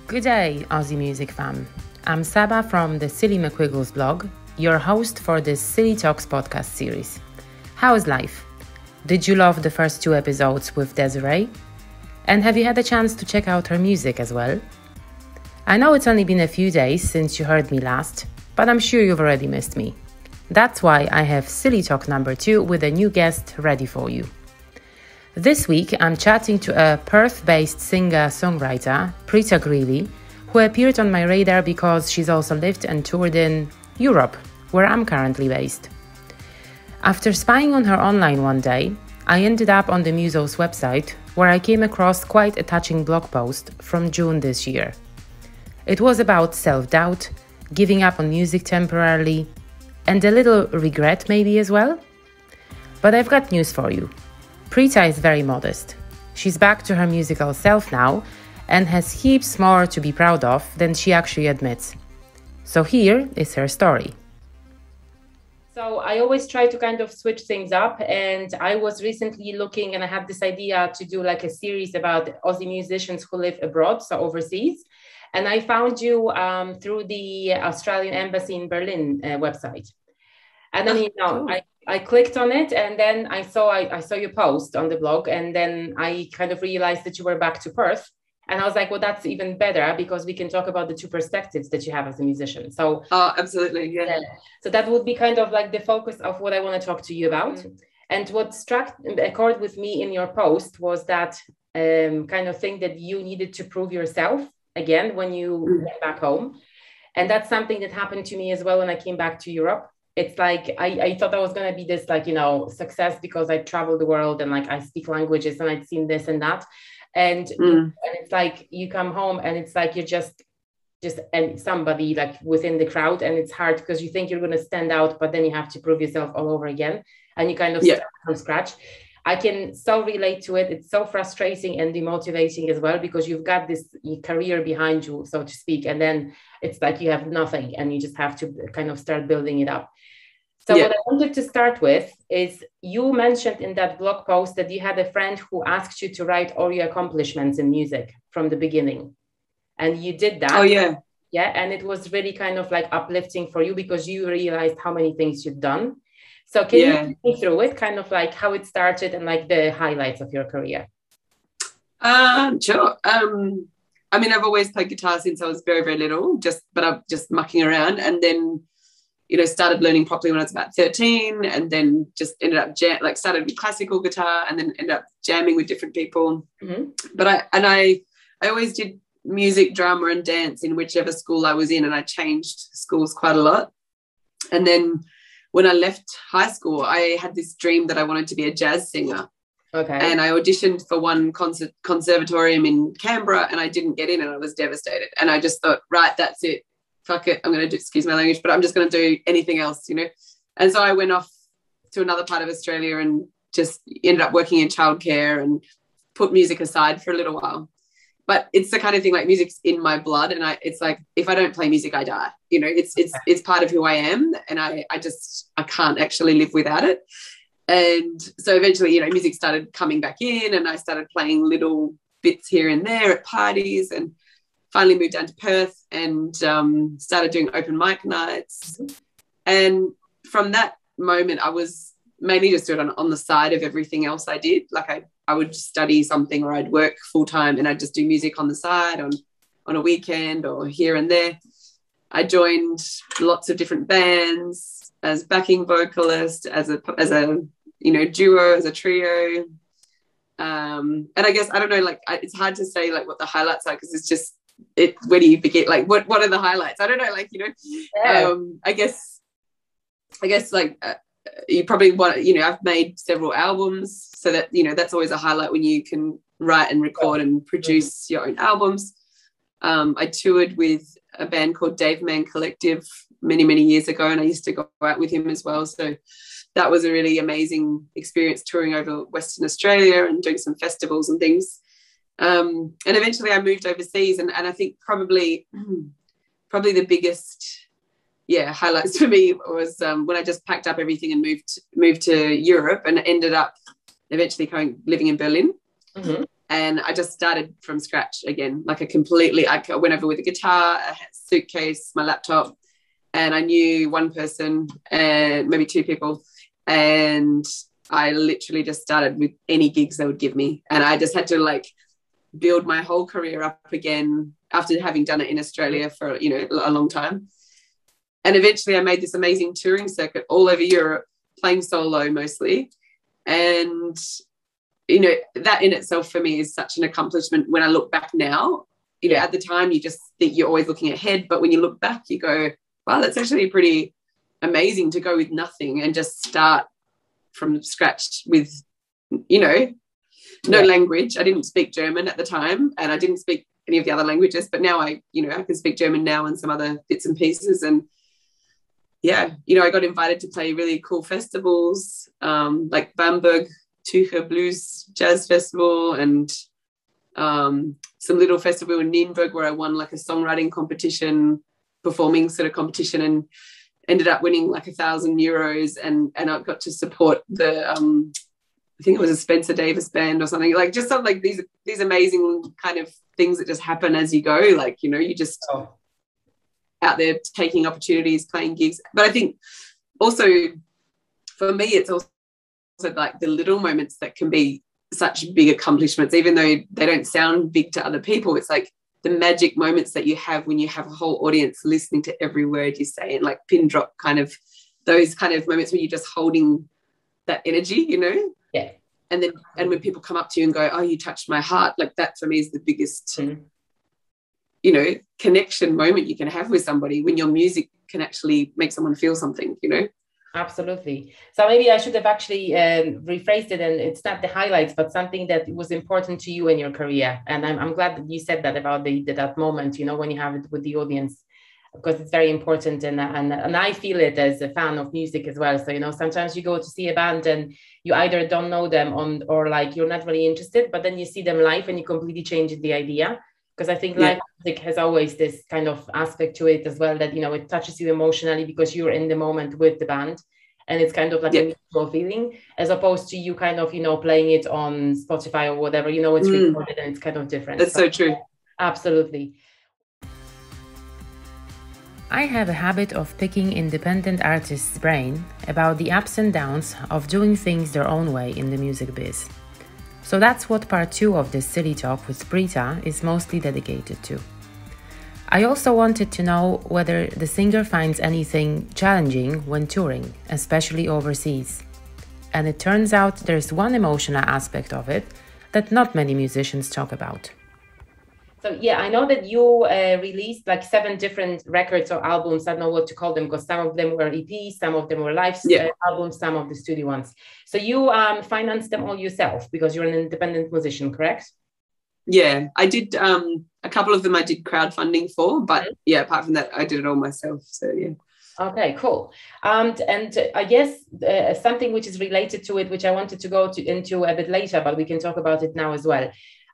Good day, Aussie music fam. I'm Saba from the Silly McQuiggles blog, your host for this Silly Talks podcast series. How is life? Did you love the first 2 episodes with Desiree? And have you had a chance to check out her music as well? I know it's only been a few days since you heard me last, but I'm sure you've already missed me. That's why I have Silly Talk number 2 with a new guest ready for you. This week, I'm chatting to a Perth-based singer-songwriter, Prita Grealy, who appeared on my radar because she's also lived and toured in Europe, where I'm currently based. After spying on her online one day, I ended up on the Muso's website, where I came across quite a touching blog post from June this year. It was about self-doubt, giving up on music temporarily, and a little regret maybe as well. But I've got news for you. Prita is very modest. She's back to her musical self now and has heaps more to be proud of than she actually admits. So here is her story. So I always try to kind of switch things up, and I was recently looking and I had this idea to do like a series about Aussie musicians who live abroad, so overseas. And I found you through the Australian Embassy in Berlin website. And then, cool. I clicked on it, and then I saw your post on the blog, and then I kind of realized that you were back to Perth. And I was like, well, that's even better because we can talk about the 2 perspectives that you have as a musician. So, absolutely, yeah. So that would be kind of like the focus of what I want to talk to you about. And what struck a chord with me in your post was that kind of thing that you needed to prove yourself again when you went back home. And that's something that happened to me as well when I came back to Europe. It's like I thought I was going to be this success because I traveled the world and I speak languages and I'd seen this and that. And it's like you come home and it's like you're just and somebody within the crowd, and it's hard because you think you're going to stand out, but then you have to prove yourself all over again, and you kind of start from scratch. I can so relate to it. It's so frustrating and demotivating as well because you've got this career behind you, so to speak, and then it's like you have nothing and you just have to kind of start building it up. So what I wanted to start with is you mentioned in that blog post that you had a friend who asked you to write all your accomplishments in music from the beginning. And you did that. Oh, yeah. Yeah. And it was really kind of uplifting for you because you realized how many things you've done. So can you take me through it, kind of how it started and the highlights of your career? Sure. I mean, I've always played guitar since I was very, very little, but I'm just mucking around. And then started learning properly when I was about 13, and then just ended up started with classical guitar and then ended up jamming with different people. But I always did music, drama and dance in whichever school I was in, and I changed schools quite a lot. And then when I left high school, I had this dream that I wanted to be a jazz singer. Okay. And I auditioned for one conservatorium in Canberra, and I didn't get in, and I was devastated. And I just thought, right, that's it. Fuck it, I'm going to do, excuse my language, but I'm just going to do anything else, And so I went off to another part of Australia and just ended up working in childcare and put music aside for a little while. But it's the kind of thing, music's in my blood, and it's like, if I don't play music, I die. It's part of who I am, and I can't actually live without it. And so eventually, music started coming back in, and I started playing little bits here and there at parties, and finally moved down to Perth and started doing open mic nights. And from that moment, I was mainly just doing it on the side of everything else I did. I would study something, or I'd work full time, and I'd just do music on the side on a weekend or here and there. I joined lots of different bands as backing vocalist, as a duo, as a trio. And I guess, I don't know, it's hard to say what the highlights are, because it's just, where do you begin? What are the highlights? I don't know, I guess you probably want, I've made several albums, so that, that's always a highlight when you can write and record and produce your own albums. I toured with a band called Dave Man Collective many, many years ago, and I used to go out with him as well. So that was a really amazing experience, touring over Western Australia and doing some festivals and things. And eventually I moved overseas, and I think probably the biggest highlights for me was when I just packed up everything and moved to Europe, and ended up eventually living in Berlin. And I just started from scratch again, like I went over with a guitar, a suitcase, my laptop, and I knew one person and maybe two people. And I literally just started with any gigs they would give me. And I just had to like build my whole career up again after having done it in Australia for, a long time. And eventually I made this amazing touring circuit all over Europe, playing solo mostly. And, that in itself for me is such an accomplishment when I look back now. At the time you just think you're always looking ahead, but when you look back you go, wow, that's actually pretty amazing to go with nothing and just start from scratch with, no language. I didn't speak German at the time, and I didn't speak any of the other languages, but now I can speak German now and some other bits and pieces. And I got invited to play really cool festivals, like Bamberg Tucher Blues Jazz Festival, and some little festival in Nuremberg where I won like a songwriting competition, performing sort of competition, and ended up winning like €1,000, and I got to support the I think it was a Spencer Davis band or something, like just something like these amazing kind of things that just happen as you go, like you just out there taking opportunities, playing gigs. But I think also for me it's also like the little moments that can be such big accomplishments, even though they don't sound big to other people. It's like the magic moments that you have when you have a whole audience listening to every word you say, and like pin drop kind of those kind of moments where you're just holding that energy, Yeah. And then when people come up to you and go, oh, you touched my heart, like that for me is the biggest connection moment you can have with somebody, when your music can actually make someone feel something. Absolutely. So maybe I should have actually rephrased it, and it's not the highlights, but something that was important to you in your career. And I'm glad that you said that about that moment, when you have it with the audience, because it's very important. And I feel it as a fan of music as well. So, sometimes you go to see a band and you either don't know them or like you're not really interested, but then you see them live and you completely change the idea. Because I think live music has always this kind of aspect to it as well, that, it touches you emotionally because you're in the moment with the band, and it's kind of like a mutual feeling, as opposed to you kind of, playing it on Spotify or whatever, it's recorded and it's kind of different. That's so true. Absolutely. I have a habit of picking independent artists' brain about the ups and downs of doing things their own way in the music biz. So that's what part 2 of this Silly Talk with Prita is mostly dedicated to. I also wanted to know whether the singer finds anything challenging when touring, especially overseas. And it turns out there's one emotional aspect of it that not many musicians talk about. So I know that you released like 7 different records or albums. I don't know what to call them, because some of them were EPs, some of them were live albums, some of the studio ones. So you financed them all yourself because you're an independent musician, correct? Yeah, I did a couple of them I did crowdfunding for, but apart from that, I did it all myself. So Okay, cool. And I guess something which is related to it, which I wanted to go into a bit later, but we can talk about it now as well.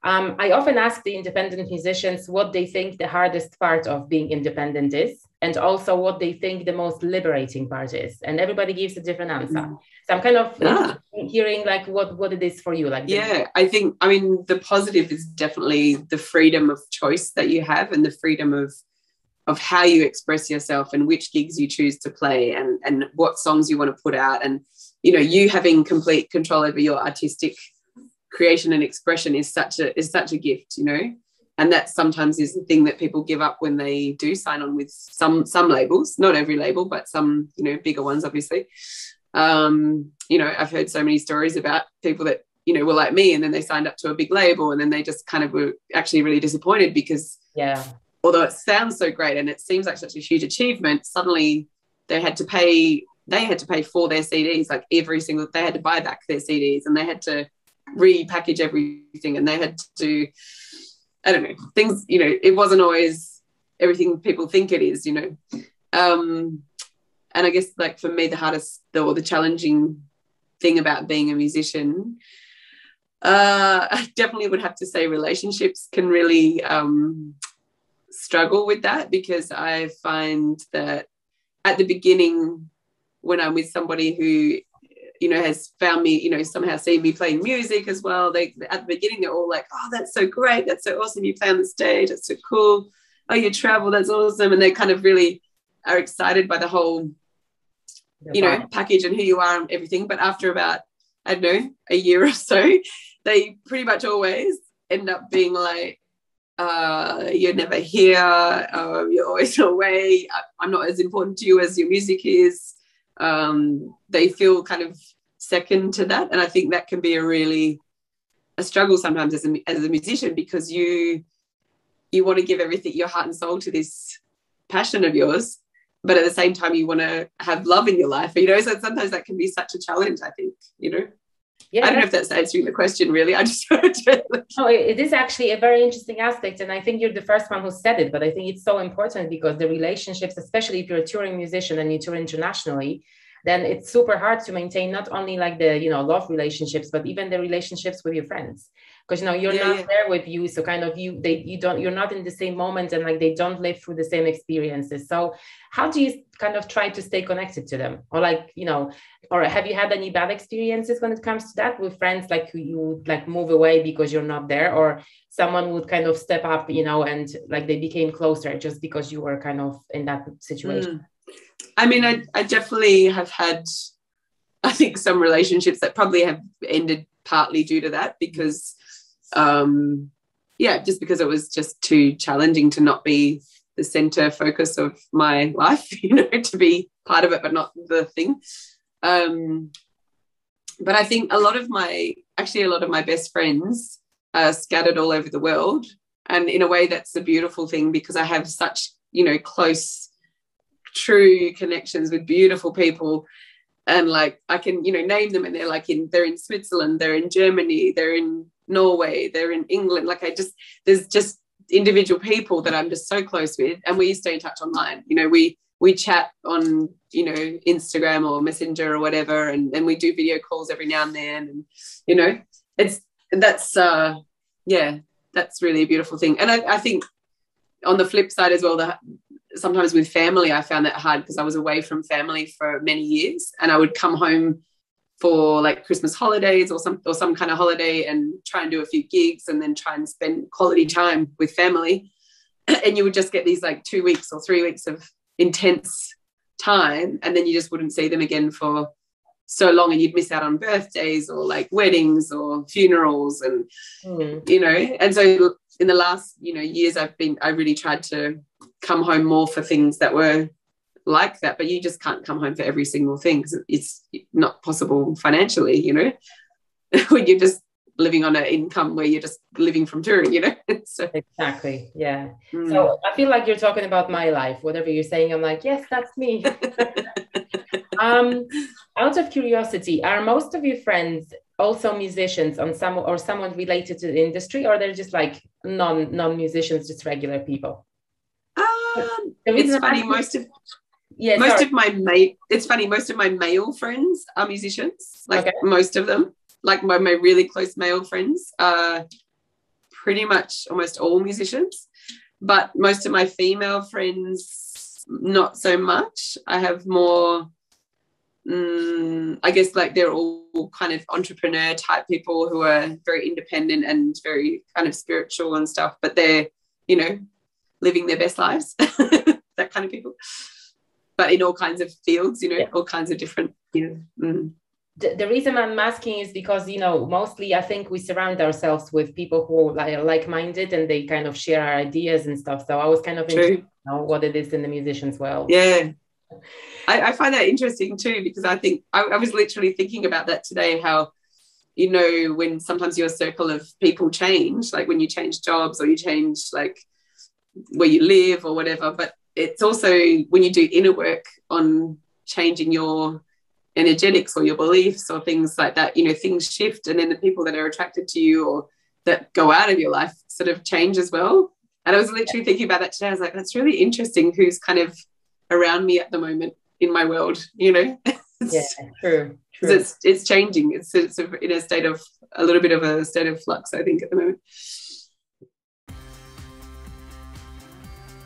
I often ask the independent musicians what they think the hardest part of being independent is, and also what they think the most liberating part is. And everybody gives a different answer. So I'm kind of hearing like what it is for you. Like I think, the positive is definitely the freedom of choice that you have, and the freedom of how you express yourself and which gigs you choose to play, and what songs you want to put out. And, you having complete control over your artistic creation and expression is such a gift, and that sometimes is the thing that people give up when they do sign on with some labels, not every label, but some, bigger ones, obviously. I've heard so many stories about people that, were like me, and then they signed up to a big label, and then they just kind of were actually really disappointed because although it sounds so great and it seems like such a huge achievement, suddenly they had to pay for their CDs, like they had to buy back their CDs, and they had to repackage everything, and they had to, I don't know, things, it wasn't always everything people think it is, and I guess like for me the hardest or the challenging thing about being a musician, I definitely would have to say relationships can really struggle with that, because I find that at the beginning when I'm with somebody who has found me, somehow seen me playing music as well. They, at the beginning, they're all like, oh, that's so great. That's so awesome. You play on the stage. That's so cool. Oh, you travel. That's awesome. And they kind of really are excited by the whole, package and who you are and everything. But after about, I don't know, a year or so, they pretty much always end up being like, you're never here. You're always away. I'm not as important to you as your music is. They feel kind of second to that. And I think that can be a struggle sometimes as a musician, because you want to give everything, your heart and soul, to this passion of yours, but at the same time you want to have love in your life, so sometimes that can be such a challenge, I think. Yeah, I don't know if that's answering the question, really. I just No, it is actually a very interesting aspect, and I think you're the first one who said it, but I think it's so important, because the relationships, especially if you're a touring musician and you tour internationally, then it's super hard to maintain not only like the love relationships, but even the relationships with your friends, because you're not there with you, so kind of you're not in the same moment, and like they don't live through the same experiences. So how do you kind of try to stay connected to them, or or have you had any bad experiences when it comes to that with friends, like who you would like move away because you're not there, or someone would kind of step up, and like they became closer just because you were kind of in that situation? I mean, I definitely have had, I think, some relationships that probably have ended partly due to that, because just because it was just too challenging to not be the center focus of my life, to be part of it but not the thing. But I think a lot of my best friends are scattered all over the world, and in a way that's a beautiful thing, because I have such close, true connections with beautiful people, and like I can name them, and they're in Switzerland, they're in Germany, they're in Norway, they're in England. There's just individual people that I'm just so close with, and we stay in touch online. We chat on Instagram or Messenger or whatever, and we do video calls every now and then, and that's really a beautiful thing. And I think on the flip side as well, that sometimes with family I found that hard, because I was away from family for many years, and I would come home for like Christmas holidays or some kind of holiday and try and do a few gigs, and then try and spend quality time with family, and you would just get these like 2 weeks or 3 weeks of intense time, and then you just wouldn't see them again for so long, and you'd miss out on birthdays or like weddings or funerals, and and so in the last years I really tried to come home more for things that were like that, but you just can't come home for every single thing, because it's not possible financially, when you're just living on an income where you're just living from touring, So, exactly, yeah. So I feel like you're talking about my life. Whatever you're saying, I'm like, yes, that's me. Out of curiosity, are most of your friends also musicians or someone related to the industry, or they're just like non-musicians, just regular people? It's funny, most of my male friends are musicians, most of them, like my really close male friends are pretty much almost all musicians, but most of my female friends, not so much. I have more, I guess, like they're all kind of entrepreneur type people who are very independent and very kind of spiritual and stuff, but they're, living their best lives, that kind of people, but in all kinds of fields, all kinds of different, The reason I'm asking is because, mostly I think we surround ourselves with people who are like-minded, and they kind of share our ideas and stuff. So I was kind of interested to know what it is in the musicians world. Yeah. I find that interesting too, because I think I was literally thinking about that today, how, when sometimes your circle of people change, like when you change jobs or you change like where you live or whatever, but it's also when you do inner work on changing your energetics or your beliefs or things like that, things shift, and then the people that are attracted to you or that go out of your life sort of change as well. And I was literally thinking about that today. I was like, that's really interesting, who's kind of around me at the moment in my world, Yeah, true. It's changing. It's in a little bit of a state of flux, I think, at the moment.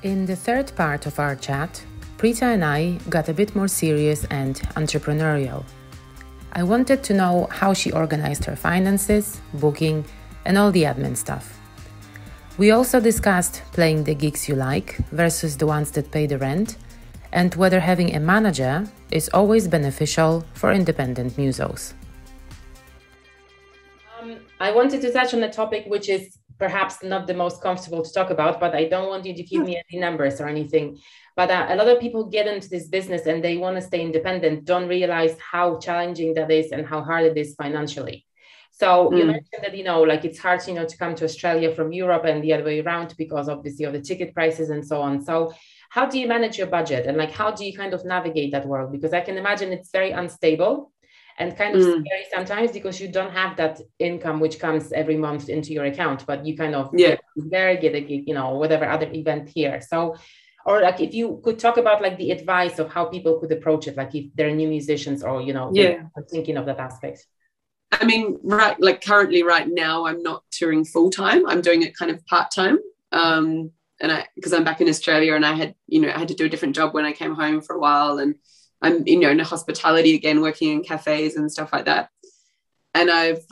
In the third part of our chat, Prita and I got a bit more serious and entrepreneurial. I wanted to know how she organized her finances, booking, and all the admin stuff. We also discussed playing the gigs you like versus the ones that pay the rent, and whether having a manager is always beneficial for independent musos. I wanted to touch on a topic which is perhaps not the most comfortable to talk about, but I don't want you to give me any numbers or anything. But a lot of people get into this business and they want to stay independent, don't realize how challenging that is and how hard it is financially. So you mentioned that, like it's hard, to come to Australia from Europe and the other way around because obviously of the ticket prices and so on. So how do you manage your budget and how do you kind of navigate that world? Because I can imagine it's very unstable and kind of scary sometimes because you don't have that income which comes every month into your account, but you kind of get a gig, whatever other event here. So, or if you could talk about the advice of how people could approach it, if they're new musicians or, thinking of that aspect. I mean, currently right now, I'm not touring full time. I'm doing it kind of part time. And because I'm back in Australia and I had to do a different job when I came home for a while, and I'm, in hospitality again, working in cafes and stuff like that. And I've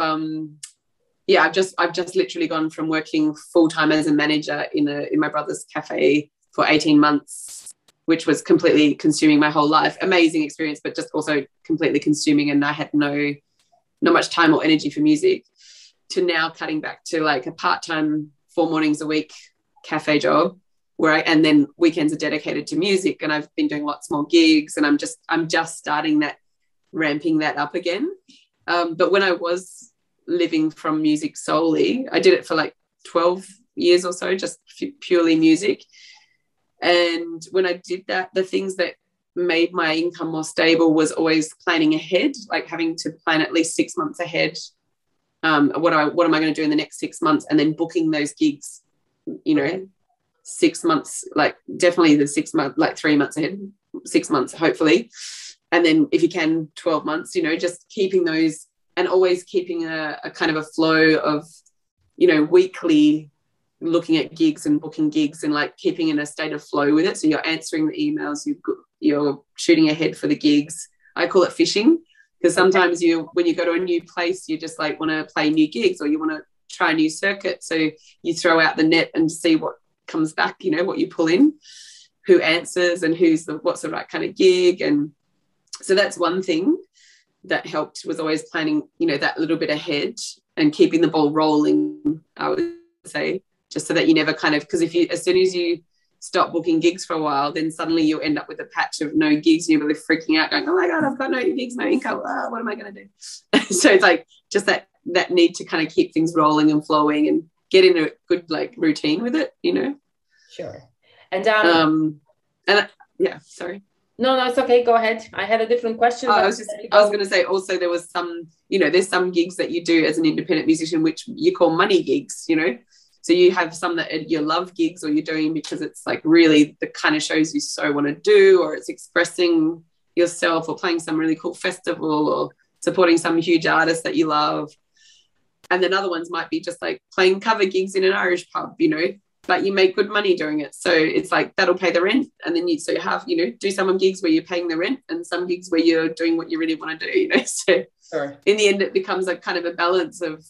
just literally gone from working full time as a manager in my brother's cafe for 18 months, which was completely consuming my whole life. Amazing experience, but just also completely consuming. And I had not much time or energy for music, to now cutting back to a part-time 4 mornings a week cafe job and then weekends are dedicated to music, and I've been doing lots more gigs, and I'm just starting that, ramping that up again. But when I was living from music solely, I did it for 12 years or so, just purely music. And when I did that, the things that made my income more stable was always planning ahead, having to plan at least 6 months ahead. What am I going to do in the next 6 months, and then booking those gigs, 6 months, definitely the 6 months, 3 months ahead, 6 months, hopefully. And then if you can, 12 months, just keeping those, and always keeping a kind of a flow of, weekly looking at gigs and booking gigs, and keeping in a state of flow with it. So you're answering the emails, you're shooting ahead for the gigs. I call it fishing, because sometimes when you go to a new place, you just want to play new gigs, or you want to try a new circuit. So you throw out the net and see what comes back, what you pull in, who answers, and what's the right kind of gig. And so that's one thing that helped, was always planning, that little bit ahead and keeping the ball rolling, I would say, just so that you never because as soon as you stop booking gigs for a while, then suddenly you'll end up with a patch of no gigs, and you're really freaking out, going, oh my God, I've got no gigs, no income. What am I going to do? So it's just that need to kind of keep things rolling and flowing and get in a good routine with it, Sure. And yeah, sorry. No, it's okay. Go ahead. I had a different question. I was going to say also, there was some, there's some gigs that you do as an independent musician, which you call money gigs, So you have some that you love gigs, or you're doing because it's really the kind of shows you so want to do, or it's expressing yourself, or playing some really cool festival, or supporting some huge artist that you love. And then other ones might be just playing cover gigs in an Irish pub, but you make good money doing it. So it's that'll pay the rent. And then you have, do some gigs where you're paying the rent, and some gigs where you're doing what you really want to do, So sure. In the end, it becomes a kind of a balance of,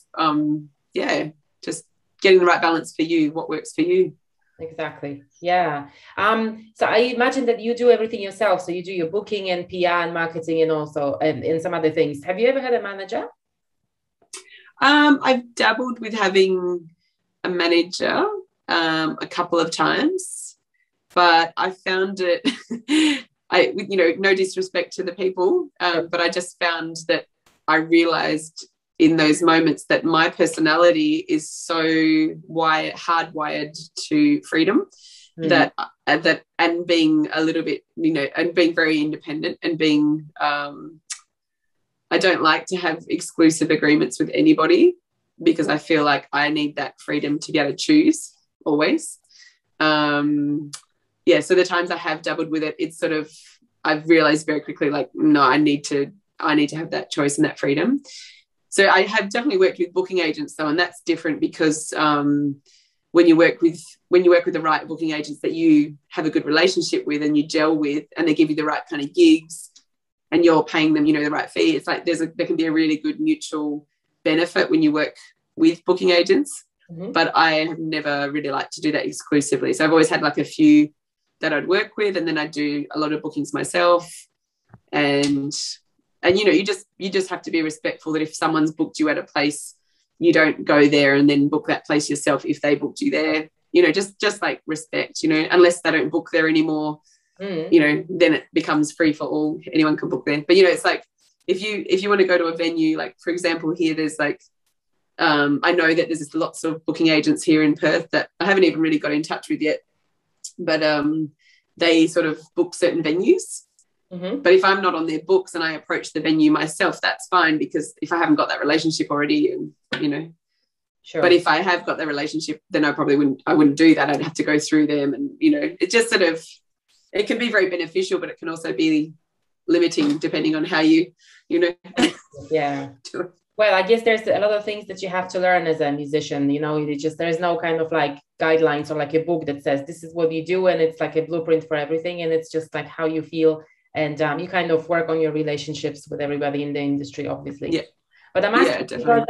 just getting the right balance for you, what works for you. Exactly. Yeah. So I imagine that you do everything yourself. So you do your booking and PR and marketing, and also and some other things. Have you ever had a manager? I've dabbled with having a manager a couple of times, but I found it, no disrespect to the people, but I just found that I realized in those moments that my personality is so hardwired to freedom, that and being a little bit, and being very independent, and being I don't like to have exclusive agreements with anybody, because I feel like I need that freedom to be able to choose always. So the times I have dabbled with it, it's sort of, I've realized very quickly, no, I need to have that choice and that freedom. So I have definitely worked with booking agents though, and that's different because when you work with the right booking agents that you have a good relationship with and you gel with, and they give you the right kind of gigs, and you're paying them, you know, the right fee. It's like there can be a really good mutual benefit when you work with booking agents. But I have never really liked to do that exclusively. So I've always had like a few that I'd work with, and then I do a lot of bookings myself. And you know, you just have to be respectful that if someone's booked you at a place, you don't go there and then book that place yourself if they booked you there. You know, just like respect, you know, unless they don't book there anymore, you know, then it becomes free for all. Anyone can book there. But, you know, it's like if you want to go to a venue, like, for example, here there's like, I know that there's lots of booking agents here in Perth that I haven't even really got in touch with yet, but they sort of book certain venues. But if I'm not on their books and I approach the venue myself, that's fine, because if I haven't got that relationship already, and, you know, sure. But if I have got the relationship, then I wouldn't do that. I'd have to go through them, and, you know, it just sort of, it can be very beneficial, but it can also be limiting depending on how you know. Yeah. Well, I guess there's a lot of things that you have to learn as a musician, you know. There's no kind of like guidelines or like a book that says this is what you do, and it's like a blueprint for everything, and it's just like how you feel, and you kind of work on your relationships with everybody in the industry, obviously. Yeah. But I'm asking because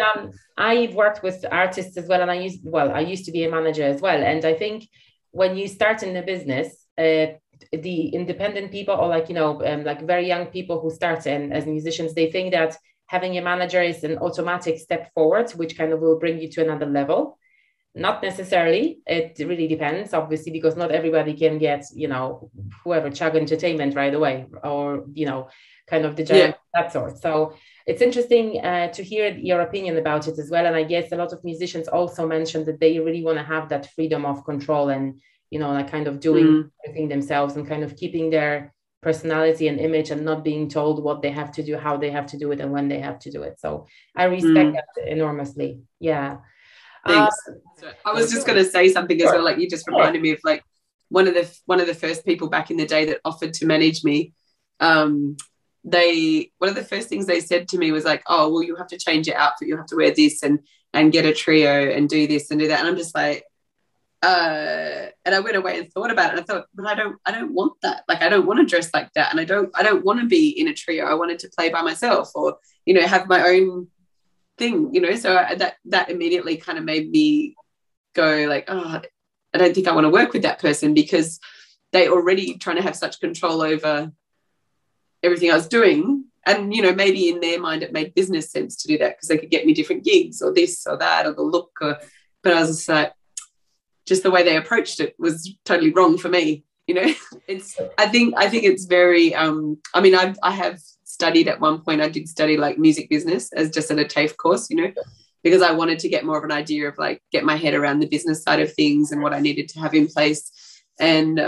I've worked with artists as well, and I used to be a manager as well, and I think when you start in the business, the independent people, or like, you know, like very young people who start as musicians, they think that having a manager is an automatic step forward, which kind of will bring you to another level. Not necessarily. It really depends, obviously, because not everybody can get, you know, whoever Chug Entertainment right away, or, you know, kind of the giant, that sort. So it's interesting to hear your opinion about it as well. And I guess a lot of musicians also mentioned that they really want to have that freedom of control, and, you know, like kind of doing everything themselves, and kind of keeping their personality and image, and not being told what they have to do, how they have to do it, and when they have to do it. So I respect that enormously. Yeah. Thanks. I was just going to say something as well. Like, you just reminded me of like one of the first people back in the day that offered to manage me. One of the first things they said to me was like, "Oh, well, you have to change your outfit. You have to wear this and get a trio and do this and do that." And I'm just like, and I went away and thought about it. And I thought, but I don't want that. Like, I don't want to dress like that, and I don't want to be in a trio. I wanted to play by myself, or, you know, have my own thing, you know. So that immediately kind of made me go like, oh, I don't think I want to work with that person, because they already trying to have such control over everything I was doing. And, you know, maybe in their mind it made business sense to do that because they could get me different gigs or this or that or the look, but I was just like, just the way they approached it was totally wrong for me, you know. I think it's very I mean, I have studied at one point, I did study like music business as just at a TAFE course, you know, because I wanted to get more of an idea of like get my head around the business side of things and what I needed to have in place. And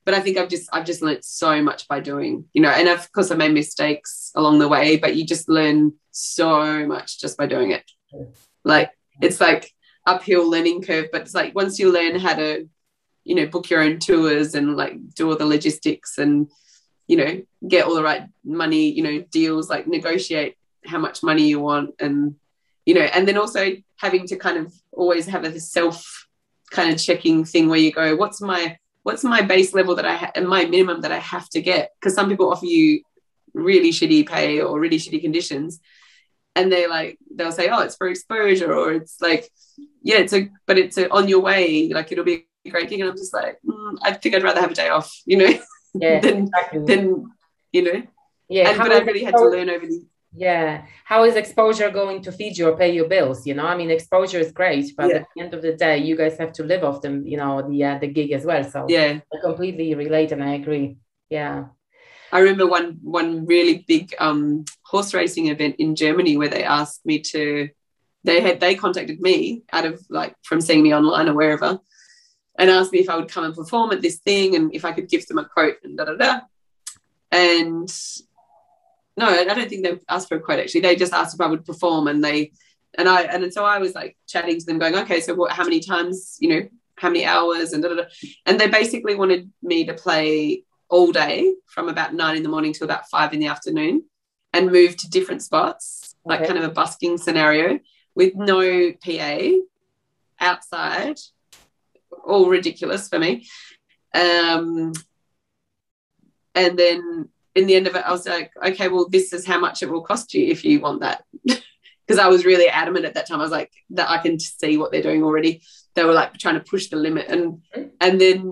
but I think I've just learned so much by doing, you know, and of course I made mistakes along the way, but you just learn so much just by doing it. Like, it's like uphill learning curve, but it's like once you learn how to, you know, book your own tours and like do all the logistics and, you know, get all the right money, you know, deals, like negotiate how much money you want, and, you know, and then also having to kind of always have a self kind of checking thing where you go, what's my base level that and my minimum that I have to get? Because some people offer you really shitty pay or really shitty conditions, and they'll say, oh, it's for exposure, or it's like, yeah, it's on your way, like it'll be a great gig. And I'm just like, I think I'd rather have a day off, you know, than you know. Yeah, but I really had to learn over the. Yeah, how is exposure going to feed you or pay your bills? You know, I mean, exposure is great, but at the end of the day, you guys have to live off them, you know, the gig as well. So yeah, I completely relate, and I agree. Yeah, I remember one really big horse racing event in Germany where they asked me to. They contacted me out of like from seeing me online or wherever, and asked me if I would come and perform at this thing and if I could give them a quote and And no, I don't think they asked for a quote actually. They just asked if I would perform, and so I was like chatting to them, going, okay, so how many times, you know, how many hours and and they basically wanted me to play all day from about 9 a.m. till about 5 p.m. and move to different spots, like kind of a busking scenario with no PA outside, all ridiculous for me. And then in the end of it, I was like, okay, well, this is how much it will cost you if you want that. Because I was really adamant at that time. I was like, that I can see what they're doing already. They were like trying to push the limit. And then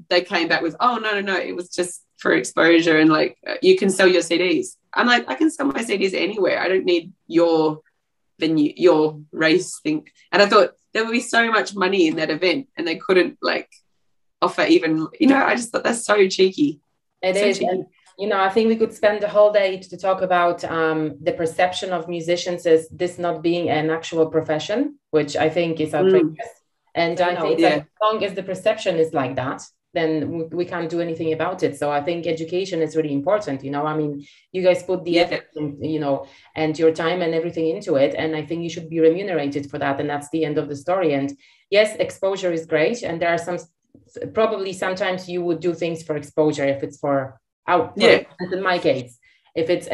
they came back with, oh, no, it was just for exposure, and like, you can sell your CDs. I'm like, I can sell my CDs anywhere. I don't need your venue, your race thing. And I thought there would be so much money in that event, and they couldn't like offer even, I just thought that's so cheeky. It is. And, I think we could spend the whole day to talk about the perception of musicians as this not being an actual profession, which I think is outrageous. And I think like, as long as the perception is like that, then we can't do anything about it. So I think education is really important. I mean, you guys put the effort, and your time and everything into it. And I think you should be remunerated for that. And that's the end of the story. And yes, exposure is great. And there are probably sometimes you would do things for exposure if it's for in my case, if it's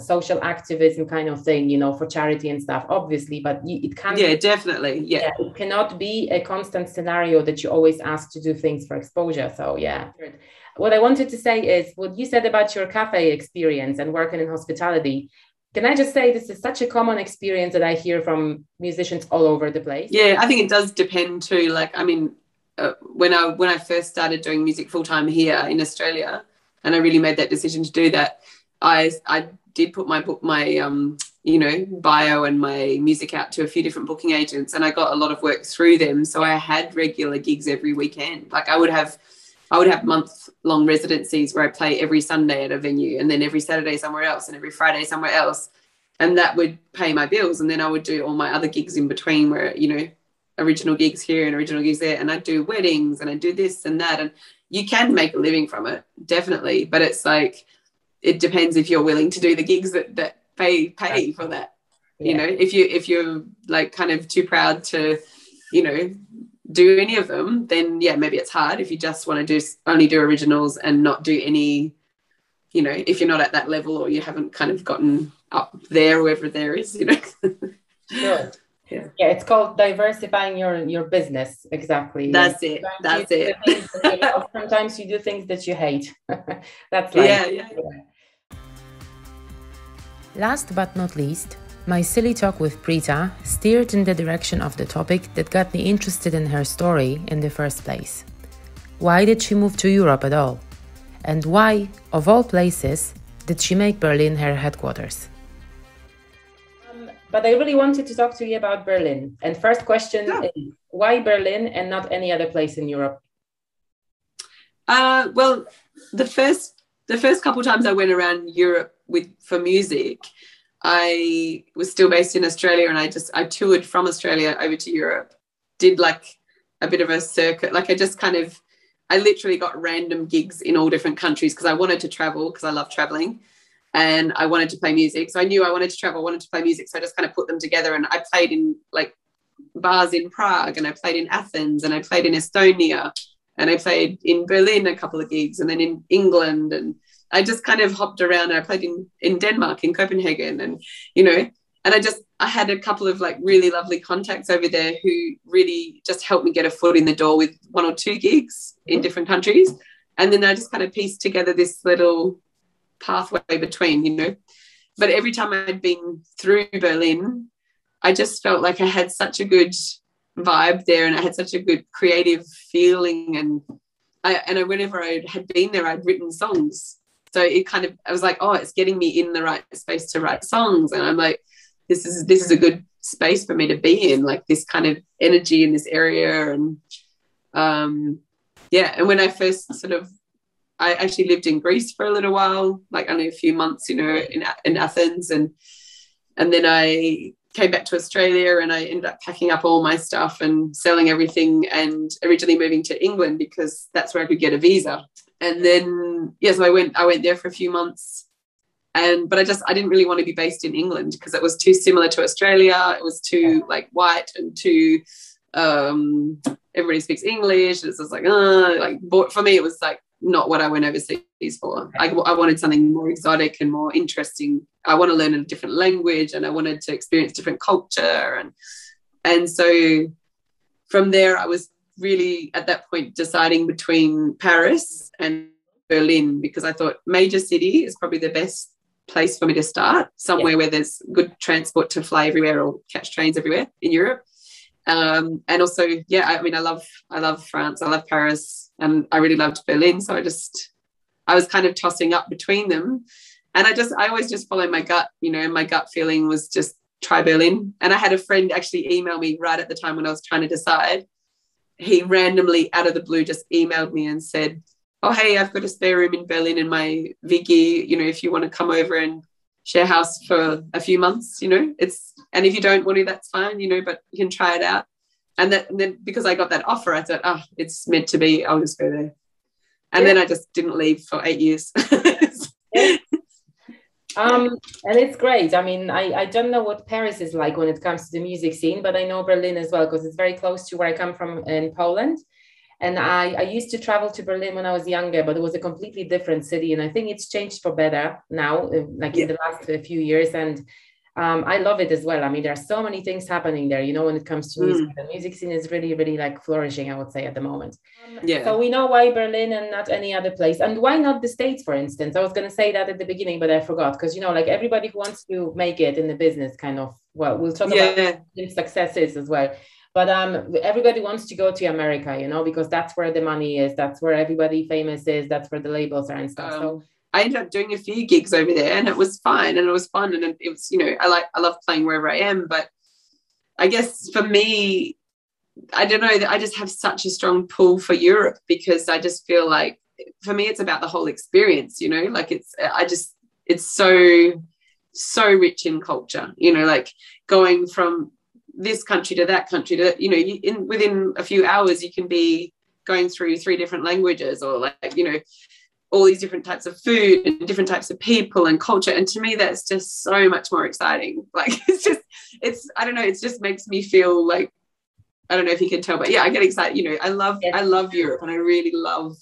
social activism kind of thing, for charity and stuff, obviously, but it can't. Yeah, definitely. Yeah. It cannot be a constant scenario that you always ask to do things for exposure. So yeah. What I wanted to say is what you said about your cafe experience and working in hospitality. Can I just say this is such a common experience that I hear from musicians all over the place? Yeah, I think it does depend too. Like, I mean, when I first started doing music full time here in Australia, and I really made that decision to do that, I did put my bio and my music out to a few different booking agents, and I got a lot of work through them. So I had regular gigs every weekend. Like I would have month-long residencies where I play every Sunday at a venue, and then every Saturday somewhere else, and every Friday somewhere else, and that would pay my bills. And then I would do all my other gigs in between, where original gigs here and original gigs there, and I'd do weddings and I'd do this and that, and you can make a living from it, definitely, but it's like it depends if you're willing to do the gigs that pay for that. If you're like kind of too proud to do any of them, then maybe it's hard. If you just want to only do originals and not do any, if you're not at that level or you haven't kind of gotten up there, wherever there is, Sure. Yeah, it's called diversifying your business. Exactly. That's it. Sometimes you do things that you hate. That's like yeah. Last but not least, my silly talk with Prita steered in the direction of the topic that got me interested in her story in the first place. Why did she move to Europe at all? And why, of all places, did she make Berlin her headquarters? But I really wanted to talk to you about Berlin. And first question is, why Berlin and not any other place in Europe? Well, the first couple of times I went around Europe for music, I was still based in Australia, and I toured from Australia over to Europe, did like a bit of a circuit. Like I literally got random gigs in all different countries because I wanted to travel, because I love traveling. And I wanted to play music. So I knew I wanted to travel, I wanted to play music. So I just kind of put them together, and I played in like bars in Prague, and I played in Athens, and I played in Estonia, and I played in Berlin a couple of gigs, and then in England. And I just kind of hopped around. I played in Denmark, in Copenhagen, and, and I had a couple of like really lovely contacts over there who really just helped me get a foot in the door with one or two gigs in different countries. And then I just kind of pieced together this little pathway between, but every time I'd been through Berlin, I just felt like I had such a good vibe there, and I had such a good creative feeling, and whenever I had been there, I'd written songs. So I was like, oh, it's getting me in the right space to write songs, and I'm like, this is a good space for me to be in, like this kind of energy in this area. And and when I first I actually lived in Greece for a little while, like only a few months, in Athens. And then I came back to Australia, and I ended up packing up all my stuff and selling everything, and originally moving to England because that's where I could get a visa. And then, so I went there for a few months, but I didn't really want to be based in England because it was too similar to Australia. It was too like white and too, everybody speaks English. It was like, for me, it was like, not what I went overseas for. I wanted something more exotic and more interesting. I want to learn a different language, and I wanted to experience different culture. And so from there, I was really at that point deciding between Paris and Berlin because I thought major city is probably the best place for me to start, somewhere where there's good transport to fly everywhere or catch trains everywhere in Europe. And also, I mean, I love France, I love Paris, and I really loved Berlin. So I was kind of tossing up between them. And I always just follow my gut, you know, my gut feeling was just try Berlin. And I had a friend actually email me right at the time when I was trying to decide. He randomly out of the blue just emailed me and said, oh, hey, I've got a spare room in Berlin in my Vicky, you know, if you want to come over and share house for a few months, you know, and if you don't want to, that's fine, you know, but you can try it out. And then because I got that offer, I thought, it's meant to be, I'll just go there. And then I just didn't leave for 8 years. And it's great. I mean, I don't know what Paris is like when it comes to the music scene, but I know Berlin as well, because it's very close to where I come from in Poland. And I used to travel to Berlin when I was younger, but it was a completely different city. And I think it's changed for better now, like in the last few years. And I love it as well. I mean, there are so many things happening there, you know, when it comes to music. The music scene is really, really like flourishing, I would say, at the moment. So we know why Berlin and not any other place. And why not the States, for instance? I was going to say that at the beginning, but I forgot. Because, you know, like everybody who wants to make it in the business kind of, well, we'll talk about successes as well. But everybody wants to go to America, you know, because that's where the money is. That's where everybody famous is. That's where the labels are and stuff. So I ended up doing a few gigs over there and it was fine and it was fun. And it was, you know, I love playing wherever I am. But I guess for me, I don't know, I just have such a strong pull for Europe because I just feel like for me, it's about the whole experience, you know, like it's so rich in culture, you know, like going from this country to that country to, you know, within a few hours you can be going through 3 different languages or like, you know, all these different types of food and different types of people and culture. And to me, that's just so much more exciting. Like I don't know, it just makes me feel like, I don't know if you can tell, but I get excited. You know, I love Europe and I really love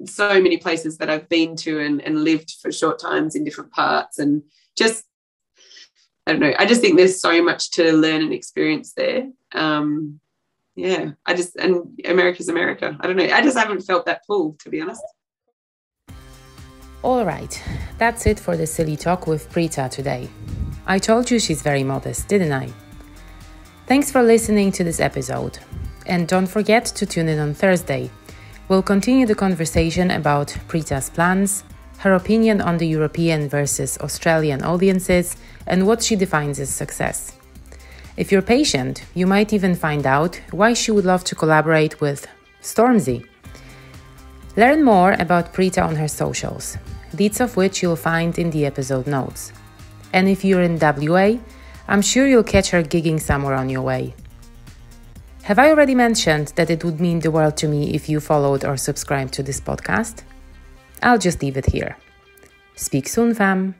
so many places that I've been to and lived for short times in different parts and just, I don't know. I just think there's so much to learn and experience there. And America's America. I don't know. I just haven't felt that pull, to be honest. All right. That's it for the Silly Talk with Prita today. I told you she's very modest, didn't I? Thanks for listening to this episode. And don't forget to tune in on Thursday. We'll continue the conversation about Prita's plans, her opinion on the European versus Australian audiences, and what she defines as success. If you're patient, you might even find out why she would love to collaborate with Stormzy. Learn more about Prita on her socials, deets of which you'll find in the episode notes. And if you're in WA, I'm sure you'll catch her gigging somewhere on your way. Have I already mentioned that it would mean the world to me if you followed or subscribed to this podcast? I'll just leave it here. Speak soon, fam.